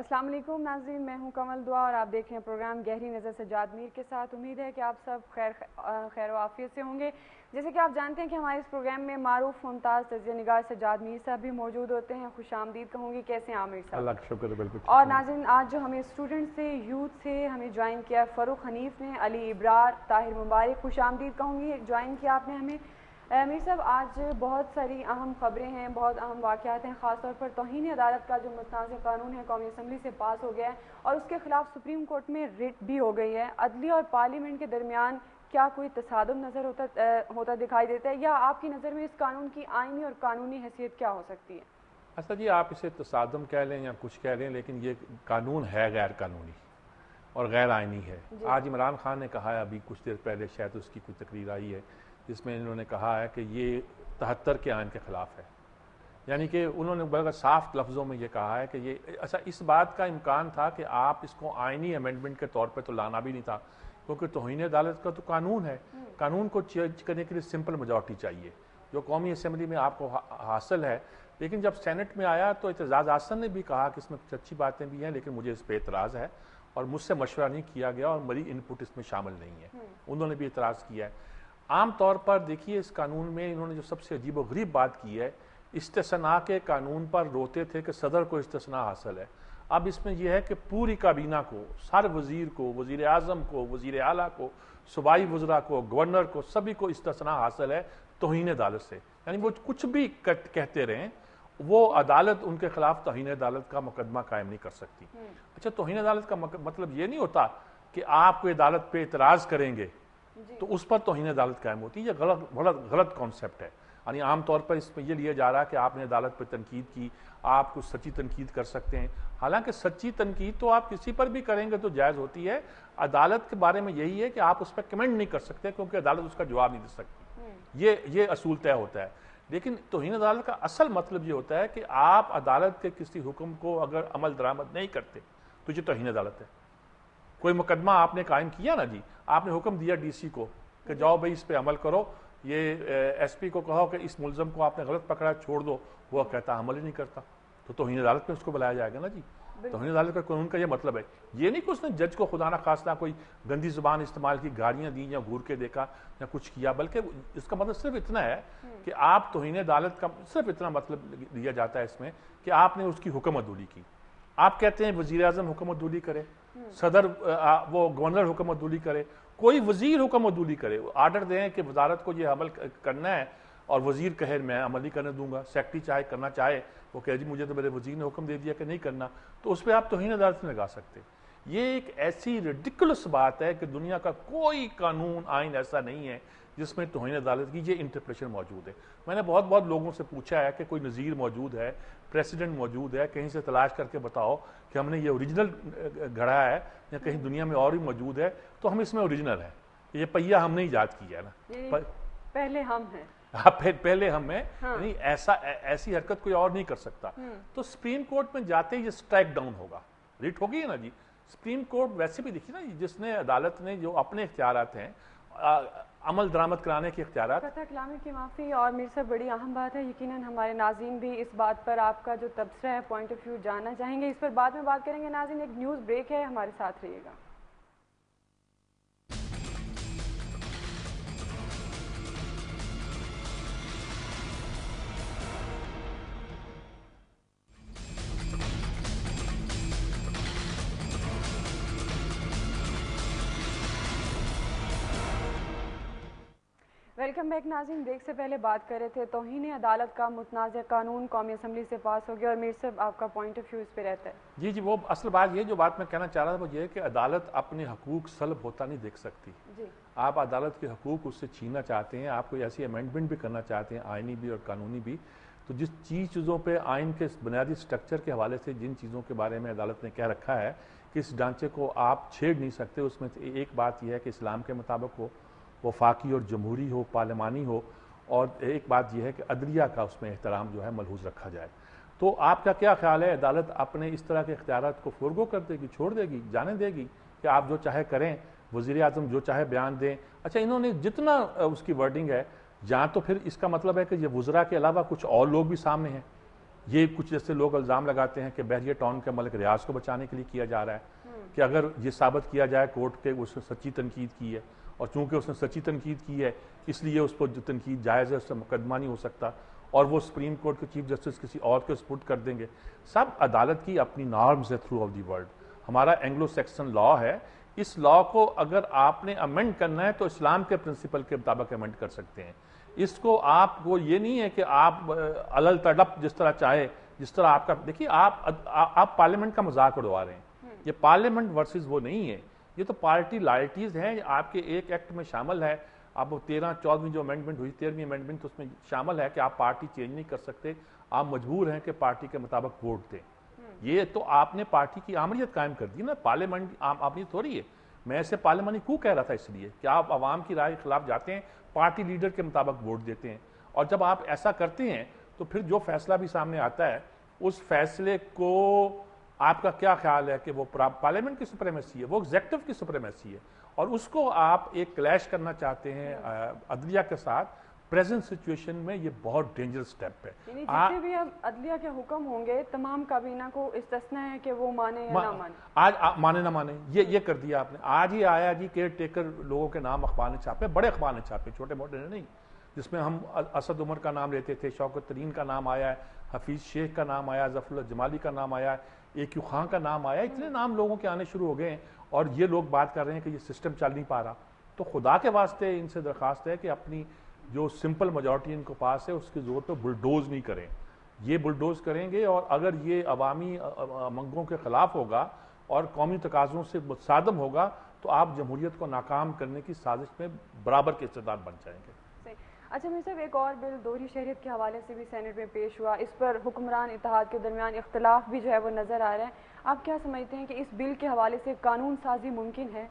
السلام علیکم ناظرین، میں ہوں کمل دعا اور آپ دیکھ رہے ہیں پروگرام گہری نظر سجاد میر کے ساتھ۔ امید ہے کہ آپ سب خیر و عافیت سے ہوں گے۔ جیسے کہ آپ جانتے ہیں کہ ہمارے اس پروگرام میں معروف ممتاز تجزیہ نگار سجاد میر صاحب بھی موجود ہوتے ہیں۔ خوش آمدید کہوں گی، کیسے ہیں عامر صاحب؟ اللہ کا شکر، بالکل۔ اور ناظرین، آج جو ہمیں اسٹوڈنٹ سے یوتھ سے ہمیں جوائن کیا فاروق حنیف نے، علی ابرار، طاہر مبارک، خوش آمدید کہوں گی، جوائن کیا آپ نے ہمیں۔ میر صاحب، آج بہت ساری اہم خبریں ہیں، بہت اہم واقعات ہیں، خاص طور پر توہین عدالت کا جو متنازع قانون ہے قومی اسمبلی سے پاس ہو گیا ہے اور اس کے خلاف سپریم کورٹ میں ریٹ بھی ہو گئی ہے۔ عدلیہ اور پارلیمنٹ کے درمیان کیا کوئی تصادم نظر ہوتا دکھائی دیتا ہے، یا آپ کی نظر میں اس قانون کی آئینی اور قانونی حیثیت کیا ہو سکتی ہے؟ اچھا جی، آپ اسے تصادم کہہ لیں یا کچھ کہہ لیں، لیکن یہ قانون ہے غیر قانونی اور غیر آئینی ہے۔ آج عمران خان نے کہا ہے، ابھی کچھ دیر پہلے شاید اس کی کوئی تقریر آئی ہے جس میں انہوں نے کہا ہے کہ یہ 73 کے آئین کے خلاف ہے، یعنی کہ انہوں نے بڑا صاف لفظوں میں یہ کہا ہے کہ یہ اچھا اس بات کا امکان تھا کہ آپ اس کو آئینی امینڈمنٹ کے طور پہ تو لانا بھی نہیں تھا، کیونکہ توہین عدالت کا تو قانون ہے۔ قانون کو چینج کرنے کے لیے سمپل میجورٹی چاہیے، جو قومی اسمبلی میں آپ کو حاصل ہے۔ لیکن جب سینٹ میں آیا تو اعتزاز احسن نے بھی کہا کہ اس میں کچھ اچھی باتیں بھی ہیں، لیکن مجھے اس پہ اعتراض ہے اور مجھ سے مشورہ نہیں کیا گیا اور میری ان پٹ اس میں شامل نہیں ہے۔ انہوں نے بھی اعتراض کیا ہے۔ عام طور پر دیکھیے، اس قانون میں انہوں نے جو سب سے عجیب و غریب بات کی ہے، استثناء کے قانون پر روتے تھے کہ صدر کو استثناء حاصل ہے۔ اب اس میں یہ ہے کہ پوری کابینہ کو، ہر وزیر کو، وزیر اعظم کو، وزیر اعلیٰ کو، صوبائی وزراء کو، گورنر کو، سبھی کو استثناء حاصل ہے توہین عدالت سے۔ یعنی وہ کچھ بھی کہتے رہیں، وہ عدالت ان کے خلاف توہین عدالت کا مقدمہ قائم نہیں کر سکتی۔ اچھا، توہین عدالت کا مطلب یہ نہیں ہوتا کہ آپ کوئی عدالت پہ اعتراض کریں گے تو اس پر توہین عدالت قائم ہوتی ہے۔ یہ غلط کانسیپٹ ہے۔ یعنی عام طور پر اس میں یہ لیا جا رہا ہے کہ آپ نے عدالت پہ تنقید کی، آپ کچھ سچی تنقید کر سکتے ہیں، حالانکہ سچی تنقید تو آپ کسی پر بھی کریں گے تو جائز ہوتی ہے۔ عدالت کے بارے میں یہی ہے کہ آپ اس پہ کمنٹ نہیں کر سکتے کیونکہ عدالت اس کا جواب نہیں دے سکتی، یہ اصول طے ہوتا ہے۔ لیکن توہین عدالت کا اصل مطلب یہ ہوتا ہے کہ آپ عدالت کے کسی حکم کو اگر عمل درآمد نہیں کرتے تو یہ توہین عدالت ہے۔ کوئی مقدمہ آپ نے قائم کیا نا جی، آپ نے حکم دیا ڈی سی کو کہ جاؤ بھائی اس پہ عمل کرو، یہ ایس پی کو کہو کہ اس ملزم کو آپ نے غلط پکڑا، چھوڑ دو، وہ کہتا عمل ہی نہیں کرتا، تو توہین عدالت میں اس کو بلایا جائے گا نا جی۔ توہین عدالت کا قانون کا یہ مطلب ہے، یہ نہیں کہ اس نے جج کو خدا نہ خواستہ کوئی گندی زبان استعمال کی، گالیاں دی یا گھور کے دیکھا یا کچھ کیا، بلکہ اس کا مطلب صرف اتنا ہے کہ آپ توہین عدالت کا صرف اتنا مطلب لیا جاتا ہے اس میں کہ آپ نے اس کی حکم عدولی کی۔ آپ کہتے ہیں وزیر اعظم حکم عدولی کرے، صدر وہ گورنر حکم عدولی کرے، کوئی وزیر حکم عدولی کرے، آرڈر دیں کہ وزارت کو یہ عمل کرنا ہے اور وزیر کہے میں عمل نہیں کرنے دوں گا، سیکرٹری چاہے کرنا چاہے وہ کہے جی مجھے تو میرے وزیر نے حکم دے دیا کہ نہیں کرنا، تو اس پہ آپ توہین عدالت نہیں لگا سکتے۔ یہ ایک ایسی ریڈیکولس بات ہے کہ دنیا کا کوئی قانون آئین ایسا نہیں ہے جس میں توہین عدالت کی یہ انٹرپریشن موجود ہے۔ میں نے بہت لوگوں سے پوچھا ہے کہ کوئی نظیر موجود ہے، پریسیڈنٹ موجود ہے، کہیں سے تلاش کر کے بتاؤ کہ ہم نے یہ اوریجنل گھڑا ہے یا کہیں دنیا میں اور بھی موجود ہے تو ہم اس میں اوریجنل ہیں، یہ پہیا ہم نے ایجاد کیا ہے نا، پہلے ہم ہیں، پہلے ہم ہیں، یعنی ایسی حرکت کوئی اور نہیں کر سکتا۔ تو سپریم کورٹ میں جاتے یہ سٹرائک ڈاؤن ہوگا، ریٹ ہوگی ہے نا جی۔ سپریم کورٹ ویسے بھی دیکھیے نا، جس نے عدالت نے جو اپنے اختیارات ہیں عمل درآمد کرانے کے اختیارات، قطع کلامی کی معافی، اور میرے سے بڑی اہم بات ہے، یقیناً ہمارے ناظرین بھی اس بات پر آپ کا جو تبصرہ ہے، پوائنٹ آف ویو جاننا چاہیں گے، اس پر بعد میں بات کریں گے۔ ناظرین، ایک نیوز بریک ہے، ہمارے ساتھ رہیے گا۔ ویلکم بیک ناظرین، بریک سے پہلے بات کر رہے تھے توہین عدالت کا متنازع قانون قومی اسمبلی سے پاس ہو گیا، اور میر صاحب آپ کا پوائنٹ آف ویو اس پہ رہتا ہے۔ جی وہ اصل بات یہ جو بات میں کہنا چاہ رہا تھا وہ یہ ہے کہ عدالت اپنے حقوق سلب ہوتا نہیں دیکھ سکتی۔ آپ عدالت کے حقوق اس سے چھیننا چاہتے ہیں، آپ کوئی ایسی امینڈمنٹ بھی کرنا چاہتے ہیں آئینی بھی اور قانونی بھی، تو جس چیزوں پہ آئین کے بنیادی سٹرکچر کے حوالے سے جن چیزوں کے بارے میں عدالت نے کہہ رکھا ہے کہ اس ڈھانچے کو آپ چھیڑ نہیں سکتے، اس میں ایک بات یہ ہے کہ اسلام کے مطابق ہو، وفاقی اور جمہوری ہو، پارلیمانی ہو، اور ایک بات یہ ہے کہ عدلیہ کا اس میں احترام جو ہے ملحوظ رکھا جائے۔ تو آپ کا کیا خیال ہے، عدالت اپنے اس طرح کے اختیارات کو فورگو کر دے گی، چھوڑ دے گی، جانے دے گی کہ آپ جو چاہے کریں، وزیر اعظم جو چاہے بیان دیں؟ اچھا، انہوں نے جتنا اس کی ورڈنگ ہے، جہاں تو پھر اس کا مطلب ہے کہ یہ وزراء کے علاوہ کچھ اور لوگ بھی سامنے ہیں، یہ کچھ جیسے لوگ الزام لگاتے ہیں کہ بحریہ ٹاؤن کے ملک ریاض کو بچانے کے لیے کیا جا رہا ہے کہ اگر یہ ثابت کیا جائے کورٹ کے اس نے سچی تنقید کی ہے، اور چونکہ اس نے سچی تنقید کی ہے اس لیے اس پر جو تنقید جائز ہے اس سے مقدمہ نہیں ہو سکتا، اور وہ سپریم کورٹ کے چیف جسٹس کسی اور کے سپرد کر دیں گے۔ سب عدالت کی اپنی نارمز ہے تھرو آف دی ورلڈ۔ ہمارا اینگلو سیکسن لا ہے، اس لا کو اگر آپ نے امینڈ کرنا ہے تو اسلام کے پرنسپل کے مطابق امینڈ کر سکتے ہیں۔ اس کو آپ کو یہ نہیں ہے کہ آپ علل تڑپ جس طرح چاہے، جس طرح آپ کا دیکھیے آپ پارلیمنٹ کا مذاق اڑوا رہے ہیں۔ یہ پارلیمنٹ ورسز وہ نہیں ہے، یہ تو پارٹی لائلٹیز ہیں، آپ کے ایک ایکٹ میں شامل ہے۔ اب 13-14 جو امینڈمنٹ ہوئی، 13ویں امینڈمنٹ اس میں شامل ہے کہ آپ پارٹی چینج نہیں کر سکتے، آپ مجبور ہیں کہ پارٹی کے مطابق ووٹ دیں۔ یہ تو آپ نے پارٹی کی آمریت قائم کر دی نا، پارلیمنٹ آمریت تھوڑی ہے۔ میں اسے پارلیمانی کو کہہ رہا تھا اس لیے کہ آپ عوام کی رائے کے خلاف جاتے ہیں، پارٹی لیڈر کے مطابق ووٹ دیتے ہیں، اور جب آپ ایسا کرتے ہیں تو پھر جو فیصلہ بھی سامنے آتا ہے اس فیصلے کو آپ کا کیا خیال ہے کہ وہ پارلیمنٹ کی سپریمیسی ہے، وہ ایگزیکٹو کی سپریمیسی ہے، اور اس کو آپ ایک کلیش کرنا چاہتے ہیں عدلیہ کے ساتھ۔ پریزنٹ سچویشن میں یہ بہت ڈینجرس سٹیپ ہے۔ یعنی جتنے بھی اب عدلیہ کے حکم ہوں گے تمام کابینہ کو استثنا ہے کہ وہ مانے یا نہ مانے۔ آج مانے نہ مانے یہ کر دیا آپ نے۔ آج ہی آیا جی کیئر ٹیکر لوگوں کے نام اخبار نے چھاپے، بڑے اخبار نے چھاپے، چھوٹے موٹے نہیں، جس میں ہم اسد عمر کا نام لیتے تھے، شوکت ترین کا نام آیا ہے، حفیظ شیخ کا نام آیا، ظفر اللہ جمالی کا نام آیا، AQ خان کا نام آیا، اتنے نام لوگوں کے آنے شروع ہو گئے ہیں، اور یہ لوگ بات کر رہے ہیں کہ یہ سسٹم چل نہیں پا رہا۔ تو خدا کے واسطے ان سے درخواست ہے کہ اپنی جو سمپل میجورٹی ان کو پاس ہے اس کے زور پہ بلڈوز نہیں کریں۔ یہ بلڈوز کریں گے، اور اگر یہ عوامی منگوں کے خلاف ہوگا اور قومی تقاضوں سے متصادم ہوگا تو آپ جمہوریت کو ناکام کرنے کی سازش میں برابر کے استعداد بن جائیں گے۔ اچھا میر صاحب، ایک اور بل دوہری شہریت کے حوالے سے بھی سینٹ میں پیش ہوا، اس پر حکمران اتحاد کے درمیان اختلاف بھی جو ہے وہ نظر آ رہا ہے۔ آپ کیا سمجھتے ہیں کہ اس بل کے حوالے سے قانون سازی ممکن ہے؟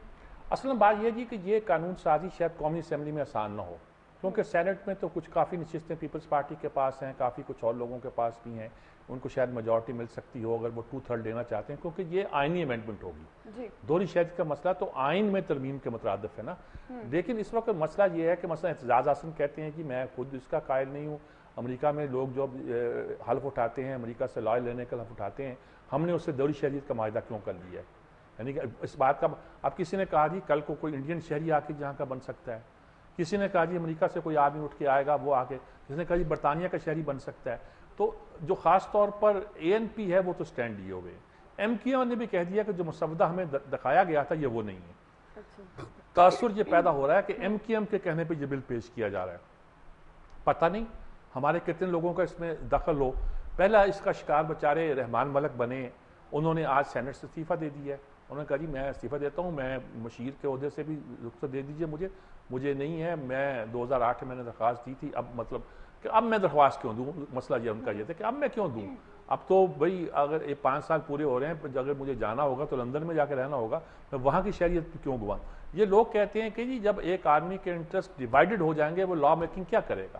اصل بات یہ جی کہ یہ قانون سازی شاید قومی اسمبلی میں آسان نہ ہو، کیونکہ سینٹ میں تو کچھ کافی نشستیں پیپلز پارٹی کے پاس ہیں، کافی کچھ اور لوگوں کے پاس بھی ہیں، ان کو شاید میجورٹی مل سکتی ہو اگر وہ 2/3 لینا چاہتے ہیں، کیونکہ یہ آئینی امینڈمنٹ ہوگی۔ دوہری شہریت کا مسئلہ تو آئین میں ترمیم کے مترادف ہے نا۔ لیکن اس وقت مسئلہ یہ ہے کہ مثلا اعتزاز حسن کہتے ہیں کہ میں خود اس کا قائل نہیں ہوں، امریکہ میں لوگ جو حلف اٹھاتے ہیں، امریکہ سے لا لینے کا حلف اٹھاتے ہیں، ہم نے اس سے دوہری شہریت کا معاہدہ کیوں کر لیا ہے؟ یعنی کہ اس بات کا اب کسی نے کہا جی کل کو کوئی انڈین شہری آ کے جہاں کا بن سکتا ہے، کسی نے کہا جی امریکہ سے کوئی آدمی اٹھ کے آئے گا وہ آ کے، کسی نے کہا جی برطانیہ کا شہری بن سکتا ہے۔ تو جو خاص طور پر ANP ہے وہ تو سٹینڈ لیے ہوئے، MKM نے بھی کہہ دیا کہ جو مسودہ ہمیں دکھایا گیا تھا یہ وہ نہیں ہے۔ تاثر یہ پیدا ہو رہا ہے کہ MKM کے کہنے پہ یہ بل پیش کیا جا رہا ہے، پتہ نہیں ہمارے کتنے لوگوں کا اس میں دخل ہو۔ پہلا اس کا شکار بیچارے رحمان ملک بنے، انہوں نے آج سینٹ سے استعفیٰ دے دیا ہے، انہوں نے کہا جی میں استعفیٰ دیتا ہوں، میں مشیر کے عہدے سے بھی رخصت دے دیجیے مجھے نہیں ہے، میں 2008 میں نے درخواست دی تھی، اب مطلب کہ اب میں درخواست کیوں دوں؟ مسئلہ یہ ان کا یہ تھا کہ اب میں کیوں دوں؟ اب تو بھئی اگر یہ 5 سال پورے ہو رہے ہیں، اگر مجھے جانا ہوگا تو لندن میں جا کے رہنا ہوگا، میں وہاں کی شہریت کیوں گواؤں؟ یہ لوگ کہتے ہیں کہ جی جب ایک آدمی کے انٹرسٹ ڈیوائیڈڈ ہو جائیں گے وہ لا میکنگ کیا کرے گا،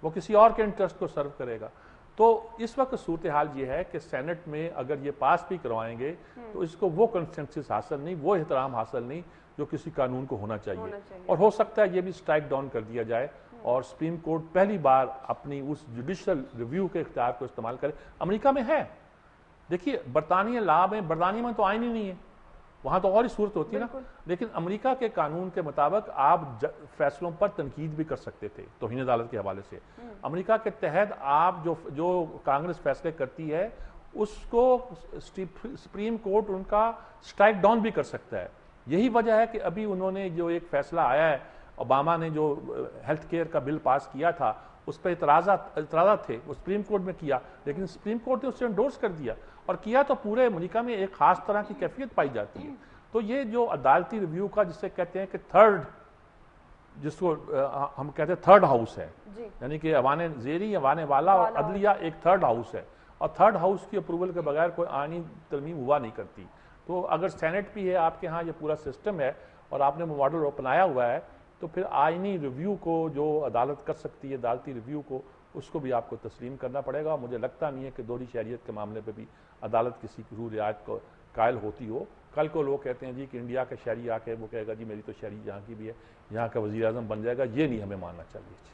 وہ کسی اور کے انٹرسٹ کو سرو کرے گا۔ تو اس وقت صورتحال یہ ہے کہ سینٹ میں اگر یہ پاس بھی کروائیں گے تو اس کو وہ کنسنسس حاصل نہیں، وہ احترام حاصل نہیں جو کسی قانون کو ہونا چاہیے، اور ہو سکتا ہے یہ بھی سٹرائک ڈاؤن کر دیا جائے اور سپریم کورٹ پہلی بار اپنی اس جوڈیشل ریویو کے اختیار کو استعمال کرے۔ امریکہ میں ہے، دیکھیے برطانیہ برطانیہ میں تو آئین ہی نہیں ہے، وہاں تو اور ہی صورت ہوتی ہے نا، لیکن امریکہ کے قانون کے مطابق آپ فیصلوں پر تنقید بھی کر سکتے تھے توہین عدالت کے حوالے سے۔ امریکہ کے تحت آپ جو کانگریس فیصلے کرتی ہے اس کو سپریم کورٹ ان کا سٹرائک ڈاؤن بھی کر سکتا ہے۔ یہی وجہ ہے کہ ابھی انہوں نے جو ایک فیصلہ آیا ہے، اوباما نے جو ہیلتھ کیئر کا بل پاس کیا تھا اس پہ اعتراضات تھے، وہ سپریم کورٹ میں کیا، لیکن سپریم کورٹ نے اسے انڈورس کر دیا، اور کیا تو پورے امریکہ میں ایک خاص طرح کی کیفیت پائی جاتی ہے۔ تو یہ جو عدالتی ریویو کا جسے کہتے ہیں کہ جس کو ہم کہتے ہیں تھرڈ ہاؤس ہے، یعنی کہ ایوان زیری، ایوان والا اور عدلیہ ایک تھرڈ ہاؤس ہے، اور تھرڈ ہاؤس کی اپروول کے بغیر کوئی آئینی ترمیم ہوا نہیں کرتی۔ تو اگر سینٹ بھی ہے آپ کے ہاں، یہ پورا سسٹم ہے اور آپ نے ماڈل اپنایا ہوا ہے، تو پھر آئینی ریویو کو جو عدالت کر سکتی ہے، عدالتی ریویو کو، اس کو بھی آپ کو تسلیم کرنا پڑے گا۔ مجھے لگتا نہیں ہے کہ دوہری شہریت کے معاملے پہ بھی عدالت کسی روح رعایت کو قائل ہوتی ہو۔ کل کو لوگ کہتے ہیں جی کہ انڈیا کا شہری آ کے وہ کہے گا جی میری تو شہری یہاں کی بھی ہے، یہاں کا وزیر اعظم بن جائے گا، یہ نہیں ہمیں ماننا چاہیے۔